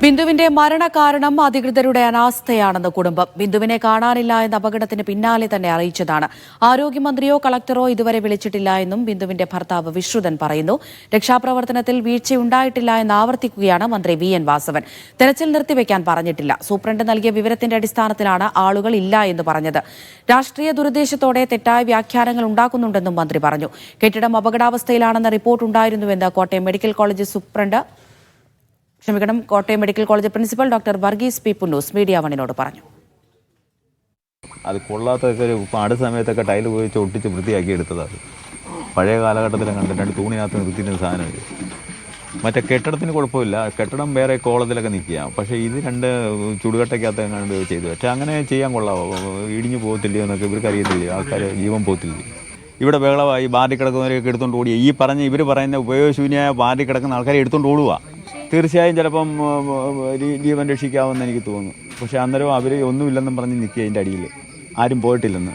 ബിന്ദുവിന്റെ മരണകാരണം അധികൃതരുടെ അനാസ്ഥയാണെന്ന് കുടുംബം. ബിന്ദുവിനെ കാണാനില്ല എന്ന അപകടത്തിന് പിന്നാലെ തന്നെ അറിയിച്ചതാണ്. ആരോഗ്യമന്ത്രിയോ കളക്ടറോ ഇതുവരെ വിളിച്ചിട്ടില്ല എന്നും ബിന്ദുവിന്റെ ഭർത്താവ് വിശ്രുതൻ പറയുന്നു. രക്ഷാപ്രവർത്തനത്തിൽ വീഴ്ചയുണ്ടായിട്ടില്ല എന്ന് ആവർത്തിക്കുകയാണ് മന്ത്രി വി.എൻ. വാസവൻ. തെരച്ചിൽ നിർത്തിവെക്കാൻ പറഞ്ഞിട്ടില്ല. സൂപ്രണ്ട് നൽകിയ വിവരത്തിന്റെ അടിസ്ഥാനത്തിലാണ് ആളുകൾ ഇല്ല എന്ന് പറഞ്ഞത്. രാഷ്ട്രീയ ദുരുദ്ദേശത്തോടെ തെറ്റായ വ്യാഖ്യാനങ്ങൾ ഉണ്ടാക്കുന്നുണ്ടെന്നും മന്ത്രി പറഞ്ഞു. കെട്ടിടം അപകടാവസ്ഥയിലാണെന്ന റിപ്പോർട്ടുണ്ടായിരുന്നുവെന്ന് Kottayam medical college principal doctor Varghese P. Punnoose media വണ്ണിനോട് പറഞ്ഞു. അത് കൊള്ളാത്തൊക്കെ അടുത്ത സമയത്തൊക്കെ ടൈൽ ഉപയോഗിച്ച് ഒട്ടിച്ച് വൃത്തിയാക്കി എടുത്തതാണ്. പഴയ കാലഘട്ടത്തിലും കണ്ടിട്ട് 2 തൂണിനകത്ത് നിർത്തിയിരുന്ന സാധനം. മറ്റേ കെട്ടിടത്തിന് കുഴപ്പമില്ല, കെട്ടിടം വേറെ കോളത്തിലൊക്കെ നിൽക്കുക. പക്ഷേ ഇത് 2 ചുടുകട്ടയ്ക്കകത്ത് കണ്ട് ചെയ്തു. പക്ഷേ അങ്ങനെ ചെയ്യാൻ കൊള്ളാമോ? ഇടിഞ്ഞു പോകത്തില്ലയോ എന്നൊക്കെ ഇവർക്ക് അറിയത്തില്ലയോ? ആൾക്കാർ ജീവൻ പോകത്തില്ലേ? ഇവിടെ ബഹളമായി ബാറി കിടക്കുന്നവരെയൊക്കെ എടുത്തുകൊണ്ട് ഓടിയ ഇവർ പറയുന്ന ഉപയോഗശൂന്യമായ ബാറി കിടക്കുന്ന ആൾക്കാരെ എടുത്തുകൊണ്ട് ഓടുക. തീർച്ചയായും ചിലപ്പം ജീവൻ രക്ഷിക്കാമെന്ന് എനിക്ക് തോന്നുന്നു. പക്ഷെ അന്നേരം അവർ ഒന്നുമില്ലെന്നും പറഞ്ഞ് നിൽക്കുക അതിൻ്റെ അടിയിൽ. ആരും പോയിട്ടില്ലെന്ന്.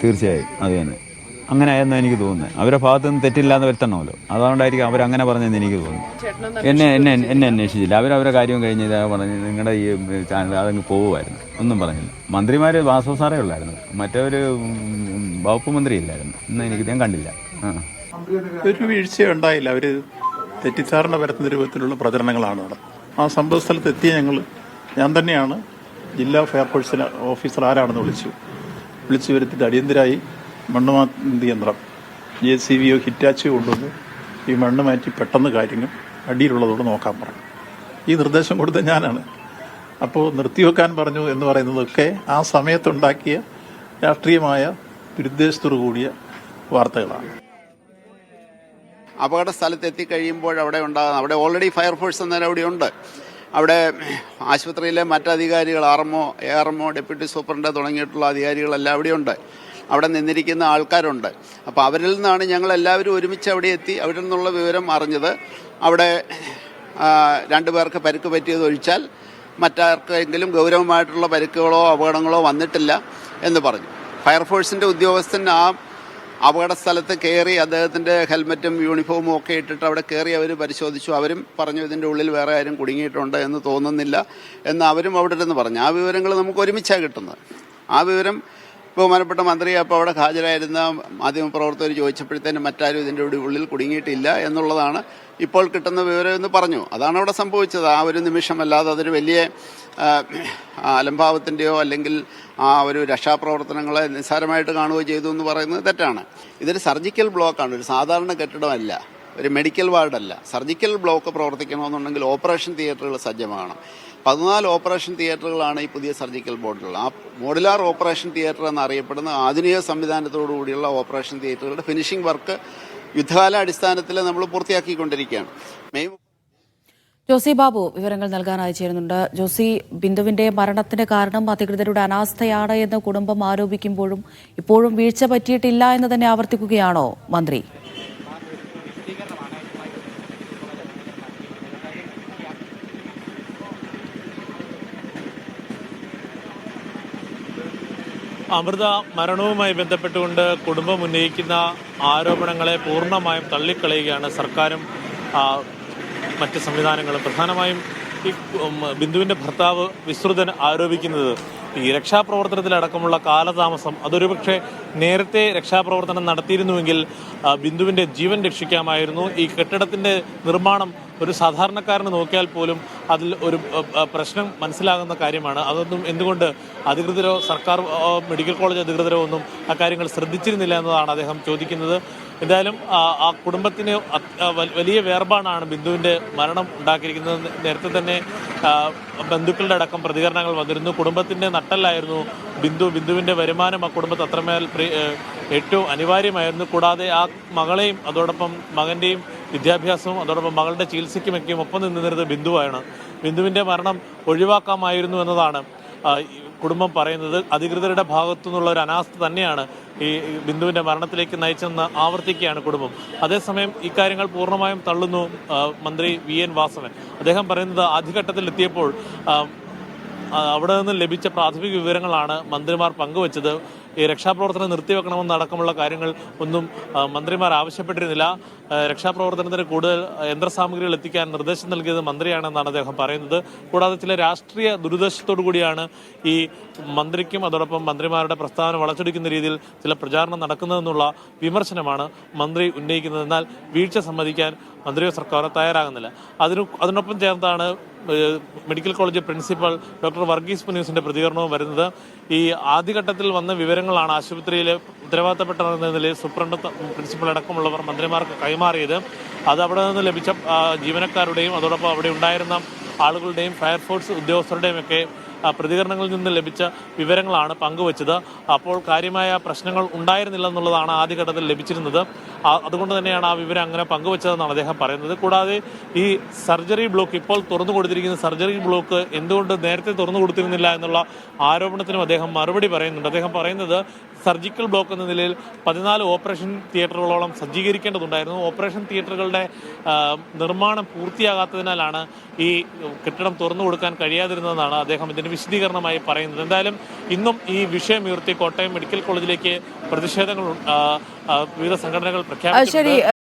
തീർച്ചയായും അത് തന്നെ അങ്ങനെ ആയെന്ന് എനിക്ക് തോന്നുന്നത്. അവരുടെ ഭാഗത്തു നിന്ന് തെറ്റില്ലാന്ന് വരുത്തണമല്ലോ. അതുകൊണ്ടായിരിക്കും അവരങ്ങനെ പറഞ്ഞതെന്ന് എനിക്ക് തോന്നുന്നു. എന്നെ അന്വേഷിച്ചില്ല. അവരവരുടെ കാര്യം കഴിഞ്ഞ് ഇതാ പറഞ്ഞ് നിങ്ങളുടെ ഈ ചാനൽ അതങ്ങ് പോകുമായിരുന്നു. ഒന്നും പറഞ്ഞില്ല. മന്ത്രിമാർ വാസവ സാറേ ഉള്ളായിരുന്നു, മറ്റൊരു വകുപ്പ് മന്ത്രി ഇല്ലായിരുന്നു. ഇന്ന് ഞാൻ കണ്ടില്ല. ഒരു വീഴ്ചയുണ്ടായില്ല. അവർ തെറ്റിദ്ധാരണ പരത്തുന്ന രൂപത്തിലുള്ള പ്രചരണങ്ങളാണ് നടന്നത്. ആ സംഭവ സ്ഥലത്ത് എത്തിയ ഞാൻ തന്നെയാണ് ജില്ലാ ഫയർഫോഴ്സ് ഓഫീസർ ആരാണെന്ന് വിളിച്ചു വരുത്തിയിട്ട് അടിയന്തരമായി മണ്ണ് മാന്തി യന്ത്രം JCBയോ ഹിറ്റാച്ചിയോ കൊണ്ടുവന്ന് ഈ മണ്ണ് മാറ്റി പെട്ടെന്ന് കാര്യങ്ങൾ അടിയിലുള്ളതോട് നോക്കാൻ പറഞ്ഞു. ഈ നിർദ്ദേശം കൊടുത്ത ഞാനാണ്. അപ്പോൾ നിർത്തിവെക്കാൻ പറഞ്ഞു എന്ന് പറയുന്നതൊക്കെ ആ സമയത്തുണ്ടാക്കിയ രാഷ്ട്രീയമായ ദുരുദ്ദേശത്തോടു കൂടിയ വാർത്തകളാണ്. അപകട സ്ഥലത്ത് എത്തിക്കഴിയുമ്പോൾ അവിടെ ഓൾറെഡി ഫയർഫോഴ്സ് എന്നേരം അവിടെ ഉണ്ട്. അവിടെ ആശുപത്രിയിലെ മറ്റധികാരികൾ ARMO ഡെപ്യൂട്ടി സൂപ്രണ്ട് തുടങ്ങിയിട്ടുള്ള അധികാരികളെല്ലാം അവിടെയുണ്ട്. അവിടെ നിന്നിരിക്കുന്ന ആൾക്കാരുണ്ട്. അപ്പോൾ അവരിൽ നിന്നാണ് ഞങ്ങളെല്ലാവരും ഒരുമിച്ച് അവിടെ എത്തി. അവിടെ നിന്നുള്ള വിവരം അറിഞ്ഞത് അവിടെ 2 പേർക്ക് പരിക്ക് പറ്റിയതൊഴിച്ചാൽ മറ്റാർക്കെങ്കിലും ഗൗരവമായിട്ടുള്ള പരിക്കുകളോ അപകടങ്ങളോ വന്നിട്ടില്ല എന്ന് പറഞ്ഞു. ഫയർഫോഴ്സിൻ്റെ ഉദ്യോഗസ്ഥൻ ആ അപകട സ്ഥലത്ത് കയറി അദ്ദേഹത്തിൻ്റെ ഹെൽമറ്റും യൂണിഫോമും ഒക്കെ ഇട്ടിട്ട് അവിടെ കയറി അവർ പരിശോധിച്ചു. അവരും പറഞ്ഞു ഇതിൻ്റെ ഉള്ളിൽ വേറെ ആരും കുടുങ്ങിയിട്ടുണ്ട് എന്ന് തോന്നുന്നില്ല എന്ന് അവരും അവിടെ ഇരുന്ന് പറഞ്ഞു. ആ വിവരങ്ങൾ നമുക്ക് ഒരുമിച്ചാണ് കിട്ടുന്നത്. ആ വിവരം ബഹുമാനപ്പെട്ട മന്ത്രി അപ്പോൾ അവിടെ ഹാജരായിരുന്ന മാധ്യമപ്രവർത്തകർ ചോദിച്ചപ്പോഴത്തേനും മറ്റാരും ഇതിൻ്റെ ഉള്ളിൽ കുടുങ്ങിയിട്ടില്ല എന്നുള്ളതാണ് ഇപ്പോൾ കിട്ടുന്ന വിവരം എന്ന് പറഞ്ഞു. അതാണ് അവിടെ സംഭവിച്ചത്. ആ ഒരു നിമിഷമല്ലാതെ അതൊരു വലിയ അലംഭാവത്തിൻ്റെയോ അല്ലെങ്കിൽ ആ ഒരു രക്ഷാപ്രവർത്തനങ്ങളെ നിസ്സാരമായിട്ട് കാണുകയോ ചെയ്തു എന്ന് പറയുന്നത് തെറ്റാണ്. ഇതൊരു സർജിക്കൽ ബ്ലോക്കാണ്, ഒരു സാധാരണ കെട്ടിടമല്ല, ഒരു മെഡിക്കൽ വാർഡല്ല. സർജിക്കൽ ബ്ലോക്ക് പ്രവർത്തിക്കണമെന്നുണ്ടെങ്കിൽ ഓപ്പറേഷൻ തിയേറ്ററുകൾ സജ്ജമാകണം. 14 ഓപ്പറേഷൻ തിയേറ്ററുകളാണ് ഈ പുതിയ സർജിക്കൽ ബോർഡിലുള്ള. ആ മോഡുലാർ ഓപ്പറേഷൻ തിയേറ്റർ എന്നറിയപ്പെടുന്ന ആധുനിക സംവിധാനത്തോടു കൂടിയുള്ള ഓപ്പറേഷൻ തിയേറ്ററുകളുടെ ഫിനിഷിംഗ് വർക്ക് യുദ്ധകാല അടിസ്ഥാനത്തിൽ നമ്മൾ പൂർത്തിയാക്കിക്കൊണ്ടിരിക്കുകയാണ്. ജോസി ബാബു വിവരങ്ങൾ നൽകാനായി ചേരുന്നുണ്ട്. ജോസി, ബിന്ദുവിന്റെ മരണത്തിന് കാരണം അധികൃതരുടെ അനാസ്ഥയാണ് എന്ന് കുടുംബം ആരോപിക്കുമ്പോഴും ഇപ്പോഴും വീഴ്ച പറ്റിയിട്ടില്ല എന്ന് തന്നെ ആവർത്തിക്കുകയാണോ മന്ത്രി? അമൃത മരണവുമായി ബന്ധപ്പെട്ടുകൊണ്ട് കുടുംബം ഉന്നയിക്കുന്ന ആരോപണങ്ങളെ പൂർണ്ണമായും തള്ളിക്കളയുകയാണ് സർക്കാരും മറ്റ് സംവിധാനങ്ങളും. പ്രധാനമായും ഈ ബിന്ദുവിൻ്റെ ഭർത്താവ് വിശ്രുതൻ ആരോപിക്കുന്നത് ഈ രക്ഷാപ്രവർത്തനത്തിലടക്കമുള്ള കാലതാമസം, അതൊരു പക്ഷേ നേരത്തെ രക്ഷാപ്രവർത്തനം നടത്തിയിരുന്നുവെങ്കിൽ ബിന്ദുവിൻ്റെ ജീവൻ രക്ഷിക്കാമായിരുന്നു. ഈ കെട്ടിടത്തിൻ്റെ നിർമ്മാണം ഒരു സാധാരണക്കാരന് നോക്കിയാൽ പോലും അതിൽ ഒരു പ്രശ്നം മനസ്സിലാകുന്ന കാര്യമാണ്. അതൊന്നും എന്തുകൊണ്ട് അധികൃതരോ സർക്കാർ മെഡിക്കൽ കോളേജ് അധികൃതരോ ഒന്നും അക്കാര്യങ്ങൾ ശ്രദ്ധിച്ചിരുന്നില്ല എന്നതാണ് അദ്ദേഹം ചോദിക്കുന്നത്. എന്തായാലും ആ കുടുംബത്തിന് വലിയ വേർപാടാണ് ബിന്ദുവിൻ്റെ മരണം ഉണ്ടാക്കിയിരിക്കുന്നത്. നേരത്തെ തന്നെ ബന്ധുക്കളുടെ അടക്കം പ്രതികരണങ്ങൾ വന്നിരുന്നു. കുടുംബത്തിൻ്റെ നട്ടെല്ലായിരുന്നു ബിന്ദുവിൻ്റെ വരുമാനം ആ കുടുംബത്തെ അത്രമേൽ ഏറ്റവും അനിവാര്യമായിരുന്നു. കൂടാതെ ആ മകളെയും അതോടൊപ്പം മകൻ്റെയും വിദ്യാഭ്യാസവും അതോടൊപ്പം മകളുടെ ചികിത്സയ്ക്കുമൊക്കെയും ഒപ്പം നിന്നിരുന്നത് ബിന്ദുവാണ്. ബിന്ദുവിൻ്റെ മരണം ഒഴിവാക്കാമായിരുന്നു എന്നതാണ് കുടുംബം പറയുന്നത്. അധികൃതരുടെ ഭാഗത്തു നിന്നുള്ള ഒരു അനാസ്ഥ തന്നെയാണ് ഈ ബിന്ദുവിൻ്റെ മരണത്തിലേക്ക് നയിച്ചെന്ന് ആവർത്തിക്കുകയാണ് കുടുംബം. അതേസമയം ഇക്കാര്യങ്ങൾ പൂർണ്ണമായും തള്ളുന്നു മന്ത്രി വി.എൻ. വാസവൻ. അദ്ദേഹം പറയുന്നത് ആദ്യഘട്ടത്തിൽ എത്തിയപ്പോൾ അവിടെ നിന്ന് ലഭിച്ച പ്രാഥമിക വിവരങ്ങളാണ് മന്ത്രിമാർ പങ്കുവച്ചത്. ഈ രക്ഷാപ്രവർത്തനം നിർത്തിവെക്കണമെന്നടക്കമുള്ള കാര്യങ്ങൾ ഒന്നും മന്ത്രിമാർ ആവശ്യപ്പെട്ടിരുന്നില്ല. രക്ഷാപ്രവർത്തനത്തിന് കൂടുതൽ യന്ത്രസാമഗ്രികൾ എത്തിക്കാൻ നിർദ്ദേശം നൽകിയത് മന്ത്രിയാണെന്നാണ് അദ്ദേഹം പറയുന്നത്. കൂടാതെ ചില രാഷ്ട്രീയ ദുരുദ്ദേശത്തോടു കൂടിയാണ് ഈ മന്ത്രിക്കും അതോടൊപ്പം മന്ത്രിമാരുടെ പ്രസ്താവന വളച്ചൊടിക്കുന്ന രീതിയിൽ ചില പ്രചാരണം നടക്കുന്നതെന്നുള്ള വിമർശനമാണ് മന്ത്രി ഉന്നയിക്കുന്നത്. എന്നാൽ വീഴ്ച സമ്മതിക്കാൻ മന്ത്രിയോ സർക്കാരോ തയ്യാറാകുന്നില്ല. അതിനൊപ്പം ചേർത്താണ് medical college principal doctor Varghese പുന്നൂസിന്റെ പ്രതികരണവും വരുന്നത്. ഈ ആദ്യഘട്ടത്തിൽ വന്ന വിവരങ്ങളാണ് ആശുപത്രിയിലെ ഉത്തരവാദിത്തപ്പെട്ട നിലയിൽ സൂപ്രണ്ട്, പ്രിൻസിപ്പൽ അടക്കമുള്ളവർ മന്ത്രിമാർക്ക് കൈമാറിയത്. അത് അവിടെ നിന്ന് ലഭിച്ച ജീവനക്കാരുടെയും അതോടൊപ്പം അവിടെ ഉണ്ടായിരുന്ന ആളുകളുടെയും ഫയർഫോഴ്സ് ഉദ്യോഗസ്ഥരുടെയും ഒക്കെ പ്രതികരണങ്ങളിൽ നിന്ന് ലഭിച്ച വിവരങ്ങളാണ് പങ്കുവച്ചത്. അപ്പോൾ കാര്യമായ പ്രശ്നങ്ങൾ ഉണ്ടായിരുന്നില്ല എന്നുള്ളതാണ് ആദ്യഘട്ടത്തിൽ ലഭിച്ചിരുന്നത്. അതുകൊണ്ട് തന്നെയാണ് ആ വിവരം അങ്ങനെ പങ്കുവച്ചതെന്നാണ് അദ്ദേഹം പറയുന്നത്. കൂടാതെ ഈ സർജറി ബ്ലോക്ക്, ഇപ്പോൾ തുറന്നു കൊടുത്തിരിക്കുന്ന സർജറി ബ്ലോക്ക് എന്തുകൊണ്ട് നേരത്തെ തുറന്നു കൊടുത്തിരുന്നില്ല എന്നുള്ള ആരോപണത്തിനും അദ്ദേഹം മറുപടി പറയുന്നുണ്ട്. അദ്ദേഹം പറയുന്നത് സർജിക്കൽ ബ്ലോക്ക് എന്ന നിലയിൽ 14 ഓപ്പറേഷൻ തിയേറ്ററുകളോളം സജ്ജീകരിക്കേണ്ടതുണ്ടായിരുന്നു. ഓപ്പറേഷൻ തിയേറ്ററുകളുടെ നിർമ്മാണം പൂർത്തിയാകാത്തതിനാലാണ് ഈ കെട്ടിടം തുറന്നു കൊടുക്കാൻ കഴിയാതിരുന്നതെന്നാണ് അദ്ദേഹം ഇതിന് വിശദീകരണമായി പറയുന്നത്. എന്തായാലും ഇന്നും ഈ വിഷയം ഉയർത്തി കോട്ടയം മെഡിക്കൽ കോളേജിലേക്ക് പ്രതിഷേധങ്ങൾ വിവിധ സംഘടനകൾ പ്രഖ്യാപിച്ചു.